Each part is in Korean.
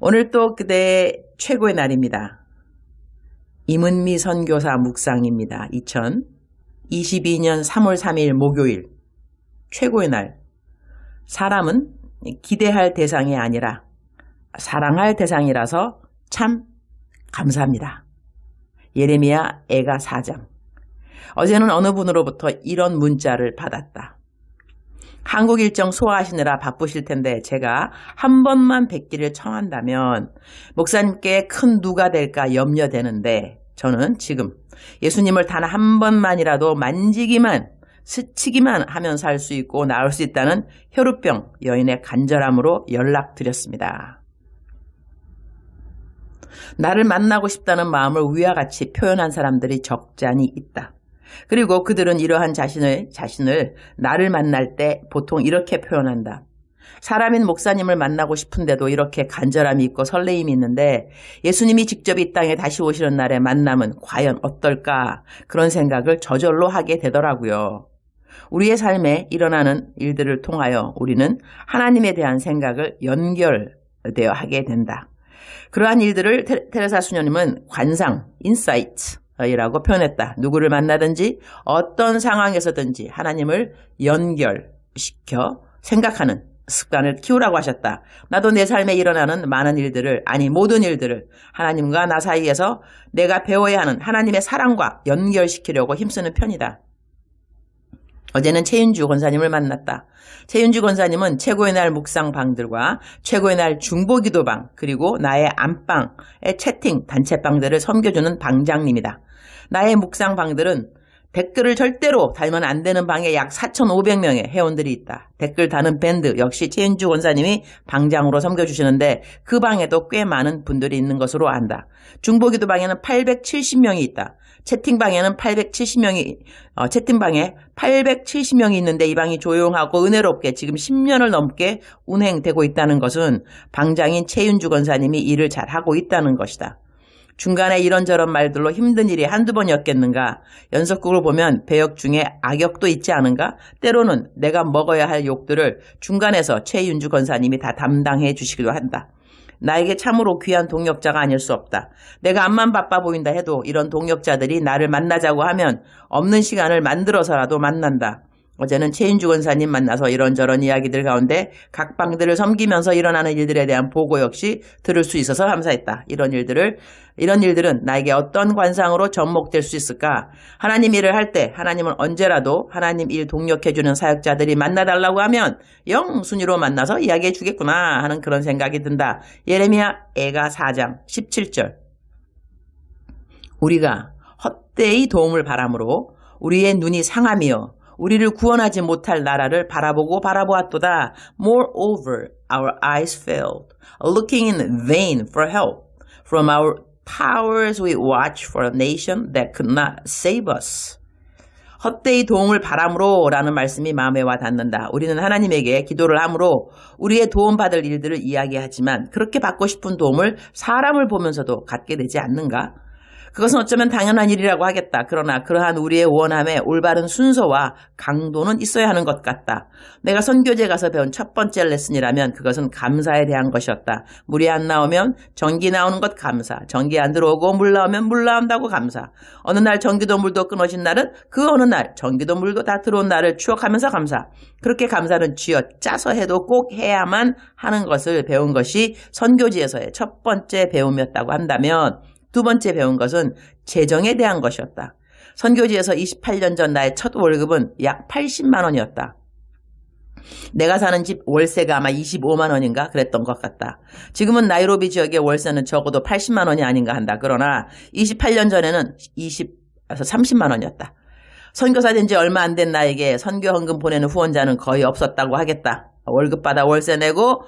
오늘 또 그대의 최고의 날입니다. 임은미 선교사 묵상입니다. 2022년 3월 3일 목요일 최고의 날. 사람은 기대할 대상이 아니라 사랑할 대상이라서 참 감사합니다. 예레미야 애가 4장. 어제는 어느 분으로부터 이런 문자를 받았다. 한국 일정 소화하시느라 바쁘실 텐데 제가 한 번만 뵙기를 청한다면 목사님께 큰 누가 될까 염려되는데 저는 지금 예수님을 단 한 번만이라도 만지기만 스치기만 하면 살 수 있고 나을 수 있다는 혈우병 여인의 간절함으로 연락드렸습니다. 나를 만나고 싶다는 마음을 위와 같이 표현한 사람들이 적잖이 있다. 그리고 그들은 이러한 자신을 나를 만날 때 보통 이렇게 표현한다. 사람인 목사님을 만나고 싶은데도 이렇게 간절함이 있고 설레임이 있는데 예수님이 직접 이 땅에 다시 오시는 날의 만남은 과연 어떨까 그런 생각을 저절로 하게 되더라고요. 우리의 삶에 일어나는 일들을 통하여 우리는 하나님에 대한 생각을 연결되어 하게 된다. 그러한 일들을 테레사 수녀님은 관상, 인사이트 이라고 표현했다. 누구를 만나든지 어떤 상황에서든지 하나님을 연결시켜 생각하는 습관을 키우라고 하셨다. 나도 내 삶에 일어나는 많은 일들을, 아니 모든 일들을 하나님과 나 사이에서 내가 배워야 하는 하나님의 사랑과 연결시키려고 힘쓰는 편이다. 어제는 최윤주 권사님을 만났다. 최윤주 권사님은 최고의 날 묵상방들과 최고의 날 중보기도방 그리고 나의 안방의 채팅 단체방들을 섬겨주는 방장님이다. 나의 묵상방들은 댓글을 절대로 달면 안 되는 방에 약 4,500명의 회원들이 있다. 댓글 다는 밴드 역시 최윤주 권사님이 방장으로 섬겨주시는데 그 방에도 꽤 많은 분들이 있는 것으로 안다. 중보기도방에는 870명이 있다. 채팅방에 870명이 있는데 이 방이 조용하고 은혜롭게 지금 10년을 넘게 운행되고 있다는 것은 방장인 최윤주 권사님이 일을 잘하고 있다는 것이다. 중간에 이런저런 말들로 힘든 일이 한두 번이었겠는가? 연속극을 보면 배역 중에 악역도 있지 않은가? 때로는 내가 먹어야 할 욕들을 중간에서 최윤주 권사님이 다 담당해 주시기도 한다. 나에게 참으로 귀한 동역자가 아닐 수 없다. 내가 앞만 바빠 보인다 해도 이런 동역자들이 나를 만나자고 하면 없는 시간을 만들어서라도 만난다. 어제는 최윤주 권사님 만나서 이런저런 이야기들 가운데 각 방들을 섬기면서 일어나는 일들에 대한 보고 역시 들을 수 있어서 감사했다. 이런 일들은 나에게 어떤 관상으로 접목될 수 있을까? 하나님 일을 할 때 하나님은 언제라도 하나님 일 동력해주는 사역자들이 만나달라고 하면 영순위로 만나서 이야기해 주겠구나 하는 그런 생각이 든다. 예레미야 애가 4장 17절. 우리가 헛되이 도움을 바람으로 우리의 눈이 상하며 우리를 구원하지 못할 나라를 바라보았도다. Moreover, our eyes failed, looking in vain for help. From our powers we watch for a nation that could not save us. 헛되이 도움을 바람으로 라는 말씀이 마음에 와 닿는다. 우리는 하나님에게 기도를 함으로 우리의 도움받을 일들을 이야기하지만 그렇게 받고 싶은 도움을 사람을 보면서도 갖게 되지 않는가? 그것은 어쩌면 당연한 일이라고 하겠다. 그러나 그러한 우리의 원함에 올바른 순서와 강도는 있어야 하는 것 같다. 내가 선교제 가서 배운 첫 번째 레슨이라면 그것은 감사에 대한 것이었다. 물이 안 나오면 전기 나오는 것 감사. 전기 안 들어오고 물 나오면 물 나온다고 감사. 어느 날 전기도 물도 끊어진 날은 그 어느 날 전기도 물도 다 들어온 날을 추억하면서 감사. 그렇게 감사는 쥐어짜서 해도 꼭 해야만 하는 것을 배운 것이 선교지에서의 첫 번째 배움이었다고 한다면 두 번째 배운 것은 재정에 대한 것이었다. 선교지에서 28년 전 나의 첫 월급은 약 80만 원이었다. 내가 사는 집 월세가 아마 25만 원인가 그랬던 것 같다. 지금은 나이로비 지역의 월세는 적어도 80만 원이 아닌가 한다. 그러나 28년 전에는 20에서 30만 원이었다. 선교사 된 지 얼마 안 된 나에게 선교 헌금 보내는 후원자는 거의 없었다고 하겠다. 월급 받아 월세 내고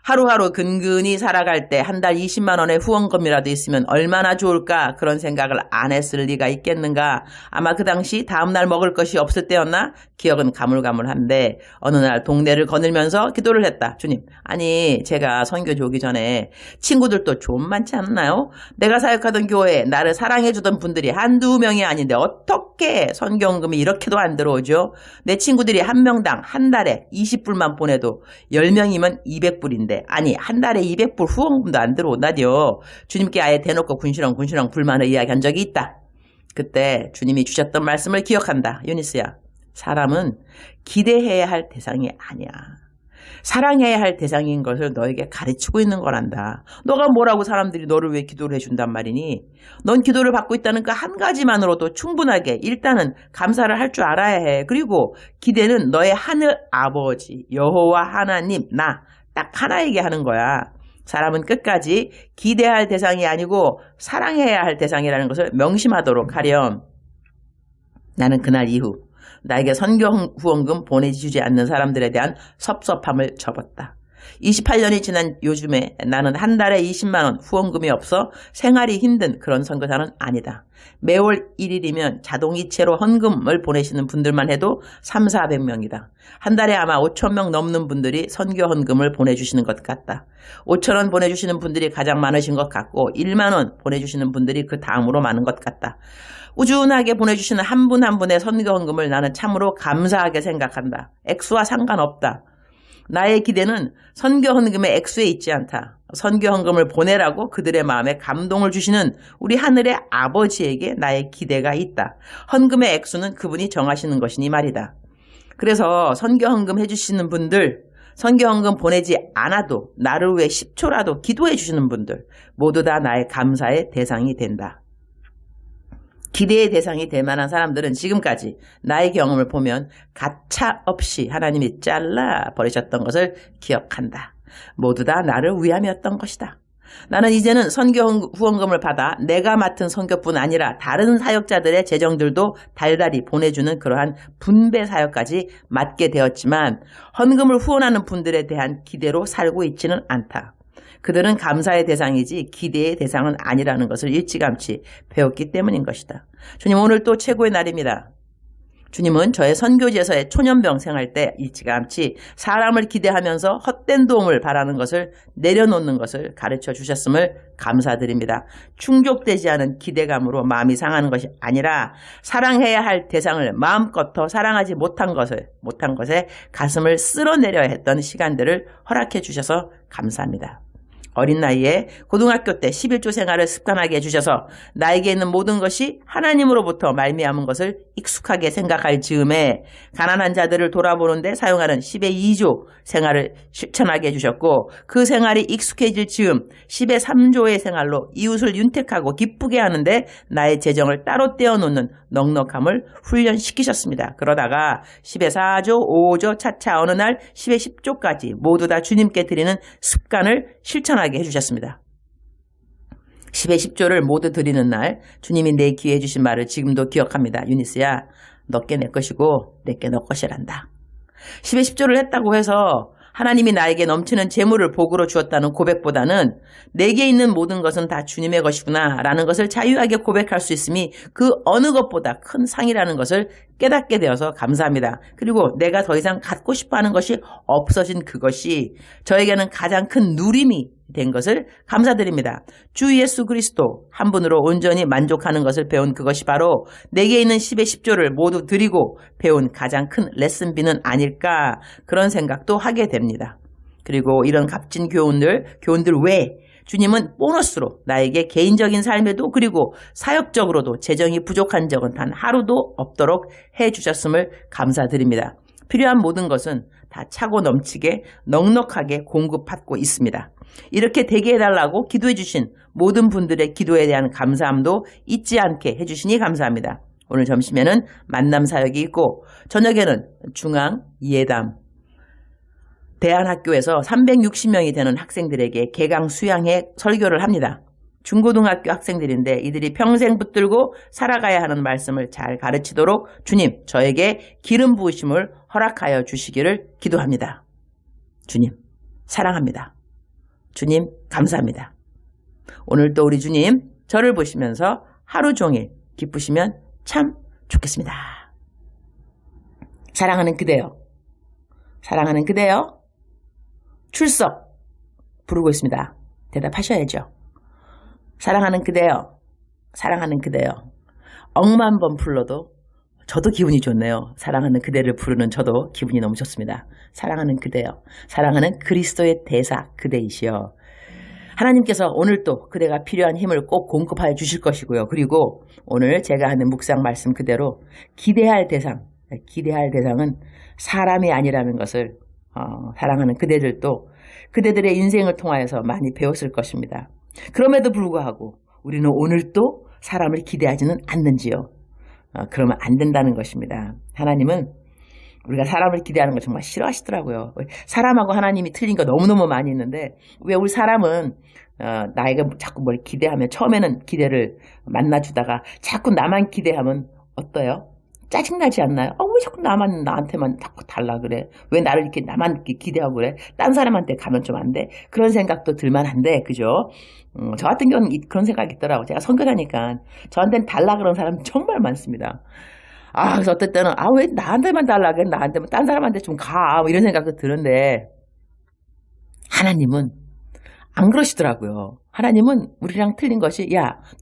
하루하루 근근히 살아갈 때 한 달 20만 원의 후원금이라도 있으면 얼마나 좋을까 그런 생각을 안 했을 리가 있겠는가. 아마 그 당시 다음날 먹을 것이 없을 때였나? 기억은 가물가물한데 어느 날 동네를 거닐면서 기도를 했다. 주님, 아니 제가 선교지 오기 전에 친구들도 좀 많지 않나요? 내가 사역하던 교회에 나를 사랑해주던 분들이 한두 명이 아닌데 어떻게 선교헌금이 이렇게도 안 들어오죠? 내 친구들이 한 명당 한 달에 20불만 보내도 10명이면 200불인데 주님인데 아니 한 달에 200불 후원금도 안 들어온다디요. 주님께 아예 대놓고 군시렁 불만을 이야기한 적이 있다. 그때 주님이 주셨던 말씀을 기억한다. 유니스야, 사람은 기대해야 할 대상이 아니야. 사랑해야 할 대상인 것을 너에게 가르치고 있는 거란다. 너가 뭐라고 사람들이 너를 위해 기도를 해준단 말이니? 넌 기도를 받고 있다는 그 한 가지만으로도 충분하게 일단은 감사를 할 줄 알아야 해. 그리고 기대는 너의 하늘 아버지 여호와 하나님 나 딱 하나에게 하는 거야. 사람은 끝까지 기대할 대상이 아니고 사랑해야 할 대상이라는 것을 명심하도록 하렴. 나는 그날 이후 나에게 선교 후원금 보내주지 않는 사람들에 대한 섭섭함을 접었다. 28년이 지난 요즘에 나는 한 달에 20만 원 후원금이 없어 생활이 힘든 그런 선교사는 아니다. 매월 1일이면 자동이체로 헌금을 보내시는 분들만 해도 300~400명이다. 한 달에 아마 5,000명 넘는 분들이 선교 헌금을 보내주시는 것 같다. 5,000원 보내주시는 분들이 가장 많으신 것 같고 1만 원 보내주시는 분들이 그 다음으로 많은 것 같다. 꾸준하게 보내주시는 한 분 한 분의 선교 헌금을 나는 참으로 감사하게 생각한다. 액수와 상관없다. 나의 기대는 선교 헌금의 액수에 있지 않다. 선교 헌금을 보내라고 그들의 마음에 감동을 주시는 우리 하늘의 아버지에게 나의 기대가 있다. 헌금의 액수는 그분이 정하시는 것이니 말이다. 그래서 선교 헌금 해주시는 분들, 선교 헌금 보내지 않아도 나를 위해 10초라도 기도해 주시는 분들 모두 다 나의 감사의 대상이 된다. 기대의 대상이 될 만한 사람들은 지금까지 나의 경험을 보면 가차없이 하나님이 잘라 버리셨던 것을 기억한다. 모두 다 나를 위함이었던 것이다. 나는 이제는 선교 후원금을 받아 내가 맡은 선교뿐 아니라 다른 사역자들의 재정들도 달달이 보내주는 그러한 분배 사역까지 맡게 되었지만 헌금을 후원하는 분들에 대한 기대로 살고 있지는 않다. 그들은 감사의 대상이지 기대의 대상은 아니라는 것을 일찌감치 배웠기 때문인 것이다. 주님, 오늘 또 최고의 날입니다. 주님은 저의 선교지에서의 초년병 생활 때 일찌감치 사람을 기대하면서 헛된 도움을 바라는 것을 내려놓는 것을 가르쳐 주셨음을 감사드립니다. 충족되지 않은 기대감으로 마음이 상하는 것이 아니라 사랑해야 할 대상을 마음껏 더 사랑하지 못한 것에 가슴을 쓸어내려야 했던 시간들을 허락해 주셔서 감사합니다. 어린 나이에 고등학교 때 11조 생활을 습관하게 해주셔서 나에게 있는 모든 것이 하나님으로부터 말미암은 것을 익숙하게 생각할 즈음에 가난한 자들을 돌아보는데 사용하는 10의 2조 생활을 실천하게 해주셨고 그 생활이 익숙해질 즈음 10의 3조의 생활로 이웃을 윤택하고 기쁘게 하는데 나의 재정을 따로 떼어놓는 넉넉함을 훈련시키셨습니다. 그러다가 10의 4조, 5조, 차차 어느 날 10의 10조까지 모두 다 주님께 드리는 습관을 실천하게 해주셨습니다. 10의 10조를 모두 드리는 날 주님이 내 귀에 해주신 말을 지금도 기억합니다. 유니스야, 너께 내 것이고 내게 너 것이란다. 10의 10조를 했다고 해서 하나님이 나에게 넘치는 재물을 복으로 주었다는 고백보다는 내게 있는 모든 것은 다 주님의 것이구나 라는 것을 자유하게 고백할 수 있음이 그 어느 것보다 큰 상이라는 것을 깨닫게 되어서 감사합니다. 그리고 내가 더 이상 갖고 싶어하는 것이 없어진 그것이 저에게는 가장 큰 누림이 된 것을 감사드립니다. 주 예수 그리스도 한 분으로 온전히 만족하는 것을 배운 그것이 바로 내게 있는 10의 10조를 모두 드리고 배운 가장 큰 레슨비는 아닐까 그런 생각도 하게 됩니다. 그리고 이런 값진 교훈들 외에 주님은 보너스로 나에게 개인적인 삶에도 그리고 사역적으로도 재정이 부족한 적은 단 하루도 없도록 해주셨음을 감사드립니다. 필요한 모든 것은 다 차고 넘치게 넉넉하게 공급받고 있습니다. 이렇게 되게 해달라고 기도해 주신 모든 분들의 기도에 대한 감사함도 잊지 않게 해주시니 감사합니다. 오늘 점심에는 만남 사역이 있고 저녁에는 중앙 예담 대안학교에서 360명이 되는 학생들에게 개강 수양회 설교를 합니다. 중고등학교 학생들인데 이들이 평생 붙들고 살아가야 하는 말씀을 잘 가르치도록 주님 저에게 기름 부으심을 허락하여 주시기를 기도합니다. 주님 사랑합니다. 주님 감사합니다. 오늘도 우리 주님 저를 보시면서 하루 종일 기쁘시면 참 좋겠습니다. 사랑하는 그대여, 사랑하는 그대여, 출석 부르고 있습니다. 대답하셔야죠. 사랑하는 그대여, 사랑하는 그대여. 억만 번 불러도 저도 기분이 좋네요. 사랑하는 그대를 부르는 저도 기분이 너무 좋습니다. 사랑하는 그대요. 사랑하는 그리스도의 대사 그대이시여. 하나님께서 오늘 또 그대가 필요한 힘을 꼭 공급하여 주실 것이고요. 그리고 오늘 제가 하는 묵상 말씀 그대로 기대할 대상은 사람이 아니라는 것을 사랑하는 그대들도 그대들의 인생을 통하여서 많이 배웠을 것입니다. 그럼에도 불구하고 우리는 오늘 또 사람을 기대하지는 않는지요. 그러면 안 된다는 것입니다. 하나님은 우리가 사람을 기대하는 걸 정말 싫어하시더라고요. 사람하고 하나님이 틀린 거 너무너무 많이 있는데 왜 우리 사람은 나에게 자꾸 뭘 기대하면 처음에는 기대를 만나주다가 자꾸 나만 기대하면 어때요? 짜증나지 않나요? 왜 자꾸 나한테만 자꾸 달라 그래? 왜 나를 이렇게 나만 이렇게 기대하고 그래? 딴 사람한테 가면 좀 안 돼? 그런 생각도 들만한데, 그죠? 저 같은 경우는 그런 생각이 있더라고요. 제가 선교사니까 저한테는 달라 그런 사람 정말 많습니다. 그래서 어떨 때는 왜 나한테만 달라 그래? 나한테만 딴 사람한테 좀 가. 이런 생각도 드는데 하나님은 안 그러시더라고요. 하나님은 우리랑 틀린 것이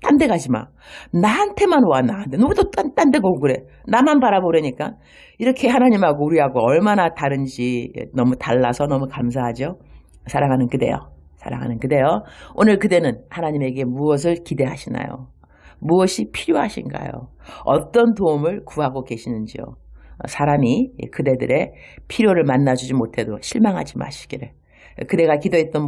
딴 데 가지 마. 나한테만 와. 나한테. 너 왜 또 딴 데 가고 그래. 나만 바라보려니까. 이렇게 하나님하고 우리하고 얼마나 다른지 너무 달라서 너무 감사하죠. 사랑하는 그대요. 사랑하는 그대요. 오늘 그대는 하나님에게 무엇을 기대하시나요? 무엇이 필요하신가요? 어떤 도움을 구하고 계시는지요? 사람이 그대들의 필요를 만나주지 못해도 실망하지 마시기를. 그대가 기대했던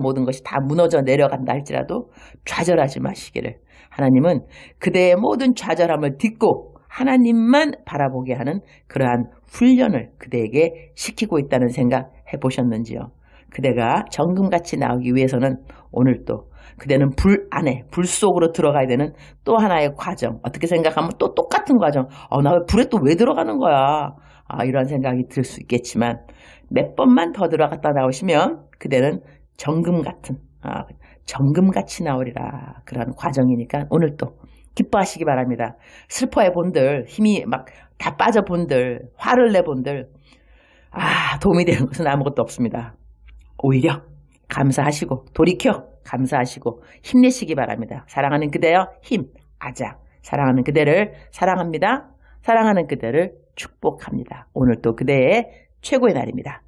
모든 것이 다 무너져 내려간다 할지라도 좌절하지 마시기를. 하나님은 그대의 모든 좌절함을 딛고 하나님만 바라보게 하는 그러한 훈련을 그대에게 시키고 있다는 생각 해보셨는지요? 그대가 정금같이 나오기 위해서는 오늘 또 그대는 불 속으로 들어가야 되는 또 하나의 과정. 어떻게 생각하면 또 똑같은 과정. 나 불에 또 왜 들어가는 거야? 이런 생각이 들 수 있겠지만 몇 번만 더 들어갔다 나오시면 그대는 정금같이 나오리라. 그런 과정이니까 오늘 또 기뻐하시기 바랍니다. 슬퍼해 본들, 힘이 막 다 빠져 본들, 화를 내 본들, 도움이 되는 것은 아무것도 없습니다. 오히려 감사하시고 돌이켜 감사하시고 힘내시기 바랍니다. 사랑하는 그대여 아자. 사랑하는 그대를 사랑합니다. 사랑하는 그대를 축복합니다. 오늘 또 그대의 최고의 날입니다.